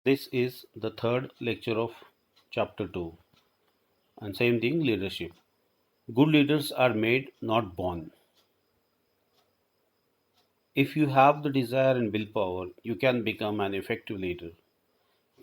This is the third lecture of chapter 2, and same thing, leadership. Good leaders are made, not born. If you have the desire and willpower, you can become an effective leader.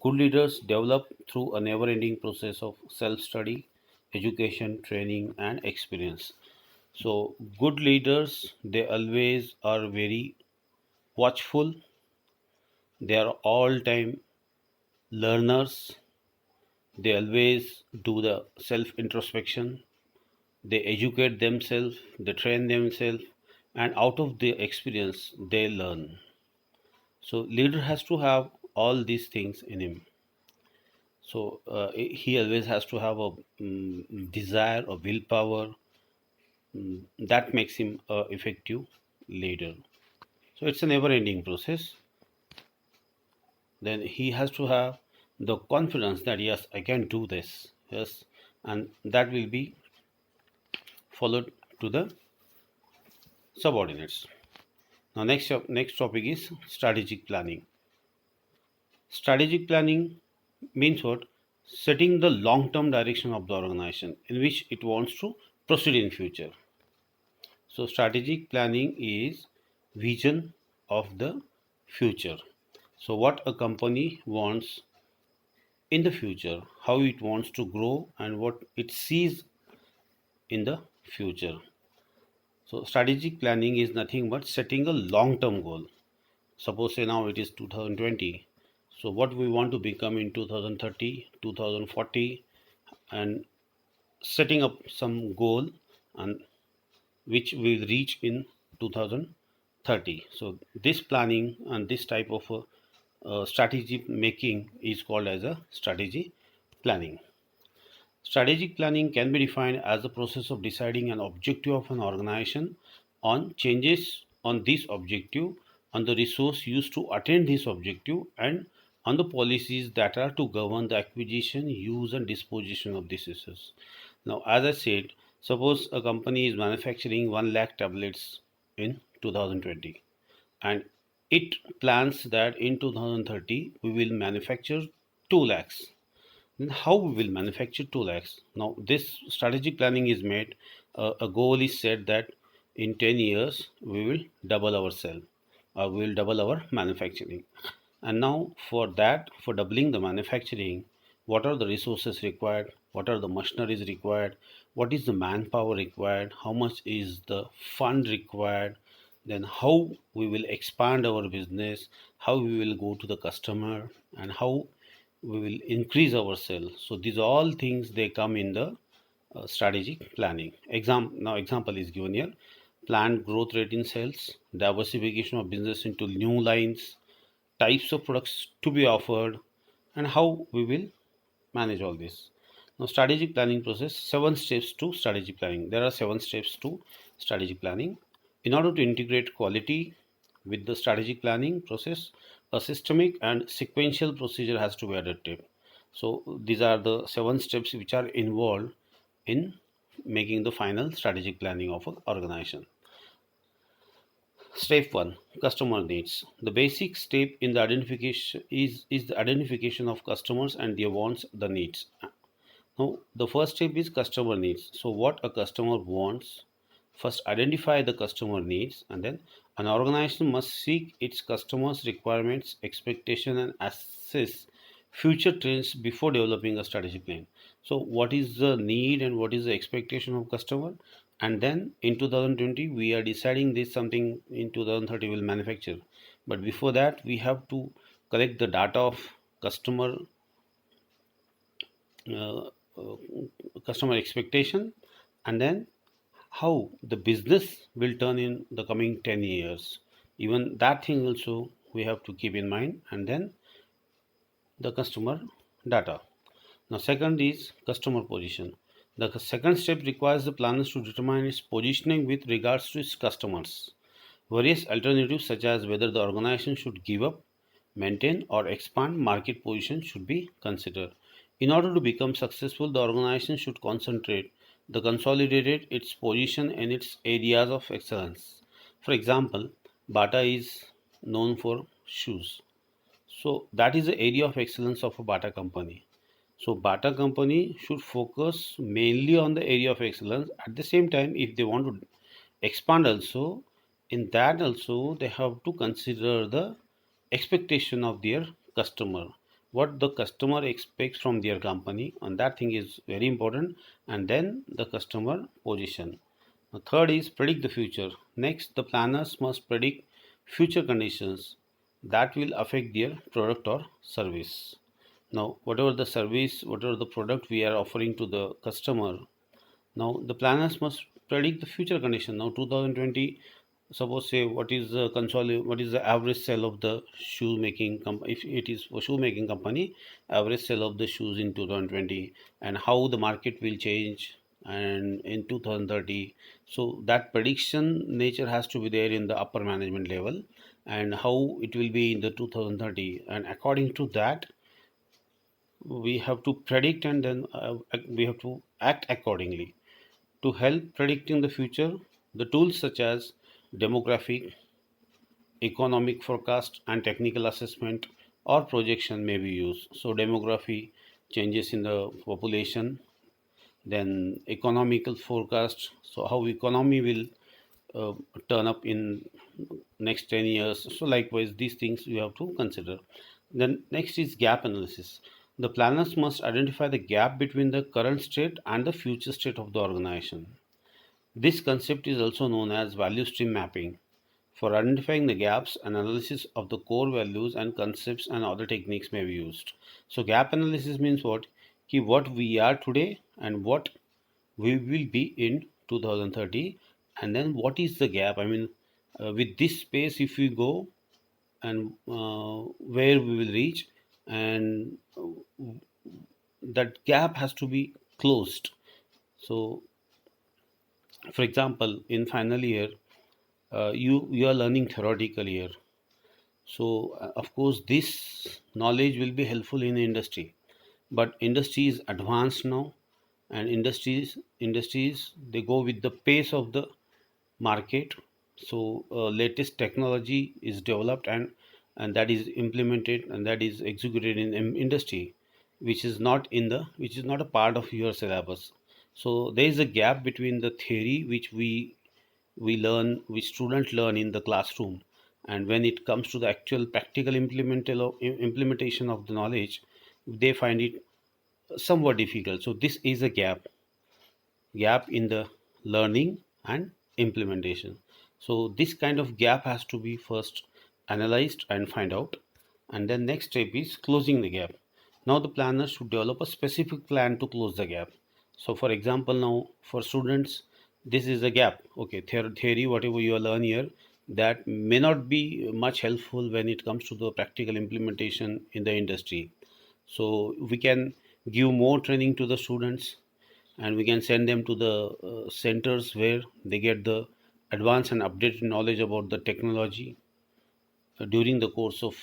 Good leaders develop through a never ending process of self study, education, training, and experience. So, good leaders, they always are very watchful, they are all time learners, they always do the self introspection, they educate themselves, they train themselves, and out of the experience, they learn. So, leader has to have all these things in him. So he always has to have a desire, a willpower that makes him a effective leader. So it's a never-ending process. Then he has to have the confidence that yes, I can do this. Yes, and that will be followed to the subordinates. Now next topic is strategic planning. Strategic planning means what? Setting the long-term direction of the organization in which it wants to proceed in future. So, strategic planning is vision of the future. So, what a company wants in the future, how it wants to grow, and what it sees in the future. So, strategic planning is nothing but setting a long term goal. Suppose say now it is 2020. So, what we want to become in 2030, 2040, and setting up some goal and which we will reach in 2030. So this planning and this type of strategy making is called as a strategy planning. Strategic planning can be defined as the process of deciding an objective of an organization, on changes on this objective, on the resource used to attain this objective, and on the policies that are to govern the acquisition, use, and disposition of this resource. Now, as I said, suppose a company is manufacturing 1 lakh tablets in 2020, and it plans that in 2030 we will manufacture 2 lakhs. Then how we will manufacture 2 lakhs? Now this strategic planning is made. A goal is set that in 10 years we will double our sale, or we will double our manufacturing. And now for that, for doubling the manufacturing, what are the resources required? What are the machineries required? What is the manpower required? How much is the fund required? Then how we will expand our business, how we will go to the customer, and how we will increase our sales. So these all things they come in the strategic planning. Example is given here: planned growth rate in sales, diversification of business into new lines, types of products to be offered, and how we will manage all this. Now, strategic planning process, 7 steps to strategic planning. There are 7 steps to strategic planning. In order to integrate quality with the strategic planning process, a systemic and sequential procedure has to be adopted. So, these are the 7 steps which are involved in making the final strategic planning of an organization. Step 1: Customer needs. The basic step in the identification is the identification of customers and their wants, the needs. Now, the first step is customer needs. So, what a customer wants, first identify the customer needs, and then an organization must seek its customers' requirements, expectation, and assess future trends before developing a strategic plan. So, what is the need and what is the expectation of customer? And then in 2020, we are deciding this something in 2030 will manufacture. But before that, we have to collect the data of customer uh, uh, customer expectation, and then how the business will turn in the coming 10 years. Even that thing also we have to keep in mind, and then the customer data. Now second is customer position. The second step requires the planners to determine its positioning with regards to its customers. Various alternatives such as whether the organization should give up, maintain, or expand market position should be considered. In order to become successful, the organization should consolidate its position in its areas of excellence. For example, Bata is known for shoes. So that is the area of excellence of a Bata company. So Bata company should focus mainly on the area of excellence. At the same time, if they want to expand also, in that also they have to consider the expectation of their customer. What the customer expects from their company, and that thing is very important. And then the customer position. The third is predict the future. Next, the planners must predict future conditions that will affect their product or service. Now, whatever the service, whatever the product we are offering to the customer, now the planners must predict the future condition. Now, 2020, suppose say what is the average sale of the shoe making company? If it is for shoe making company, average sale of the shoes in 2020, and how the market will change and in 2030. So that prediction nature has to be there in the upper management level, and how it will be in the 2030, and according to that we have to predict, and then we have to act accordingly. To help predicting the future, the tools such as demographic, economic forecast, and technical assessment or projection may be used. So demography, changes in the population, then economical forecast, so how economy will uh, turn up in next 10 years. So likewise these things you have to consider. Then next is gap analysis. The planners must identify the gap between the current state and the future state of the organization. This concept is also known as value stream mapping. For identifying the gaps, analysis of the core values and concepts and other techniques may be used. So gap analysis means what? What we are today and what we will be in 2030, and then what is the gap? I mean, with this space, if we go, and where we will reach, and that gap has to be closed. So, for example, in final year, you are learning theoretical year. So, of course, this knowledge will be helpful in industry, but industry is advanced now, and industries they go with the pace of the market. So, latest technology is developed, and that is implemented and that is executed in industry, which is not a part of your syllabus. So, there is a gap between the theory which students learn in the classroom, and when it comes to the actual practical implementation of the knowledge, they find it somewhat difficult. So this is a gap in the learning and implementation. So this kind of gap has to be first analyzed and find out, and then next step is closing the gap. Now the planner should develop a specific plan to close the gap. So for example, now for students, this is a gap. Okay, theory whatever you learn here, that may not be much helpful when it comes to the practical implementation in the industry. So we can give more training to the students, and we can send them to the centers where they get the advanced and updated knowledge about the technology during the course of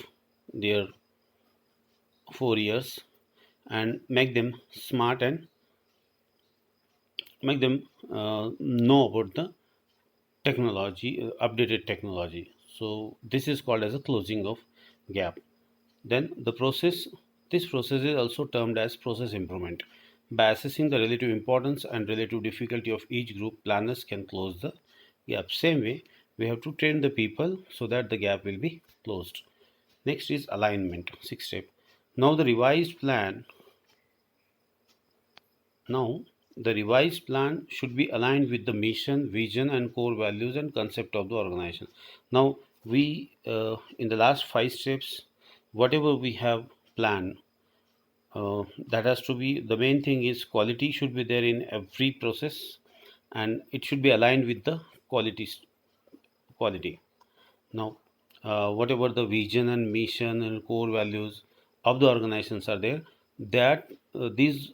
their 4 years, and make them smart and make them know about the technology, updated technology. So this is called as a closing of gap. Then this process is also termed as process improvement. By assessing the relative importance and relative difficulty of each group, planners can close the gap. Same way, we have to train the people so that the gap will be closed. Next is alignment, sixth step. Now the revised plan Now, the revised plan should be aligned with the mission, vision, and core values and concept of the organization. Now, in the last five steps, whatever we have planned, that has to be the main thing is quality should be there in every process, and it should be aligned with the quality. Now, whatever the vision and mission and core values of the organizations are there, that these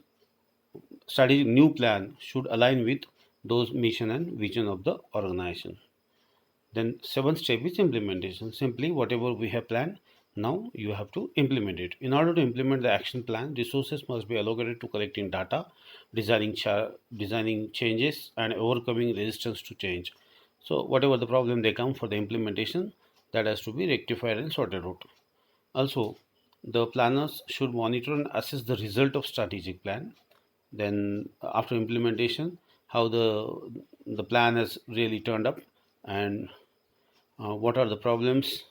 strategic new plan should align with those mission and vision of the organization. Then seventh step is implementation. Simply whatever we have planned, now you have to implement it. In order to implement the action plan, resources must be allocated to collecting data, designing changes, and overcoming resistance to change. So whatever the problem they come for the implementation, that has to be rectified and sorted out. Also, The planners should monitor and assess the result of strategic plan. Then after implementation, how the plan has really turned up, and what are the problems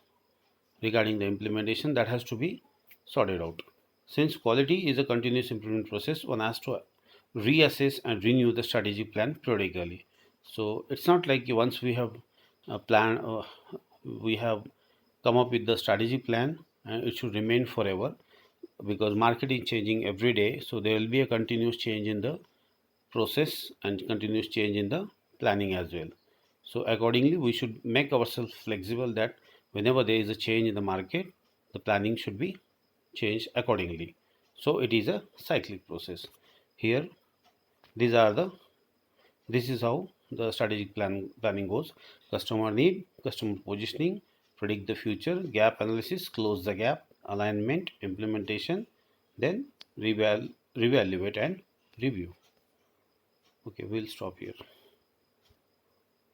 regarding the implementation that has to be sorted out. Since quality is a continuous improvement process, one has to reassess and renew the strategic plan periodically. So it's not like once we have a plan, we have come up with the strategic plan, and it should remain forever, because market is changing every day. So there will be a continuous change in the process and continuous change in the planning as well. So accordingly, we should make ourselves flexible that whenever there is a change in the market, the planning should be changed accordingly. So it is a cyclic process. Here, these are the this is how the strategic planning goes: customer need, customer positioning, predict the future, gap analysis, close the gap, alignment, implementation, then reevaluate and review. Okay, we'll stop here.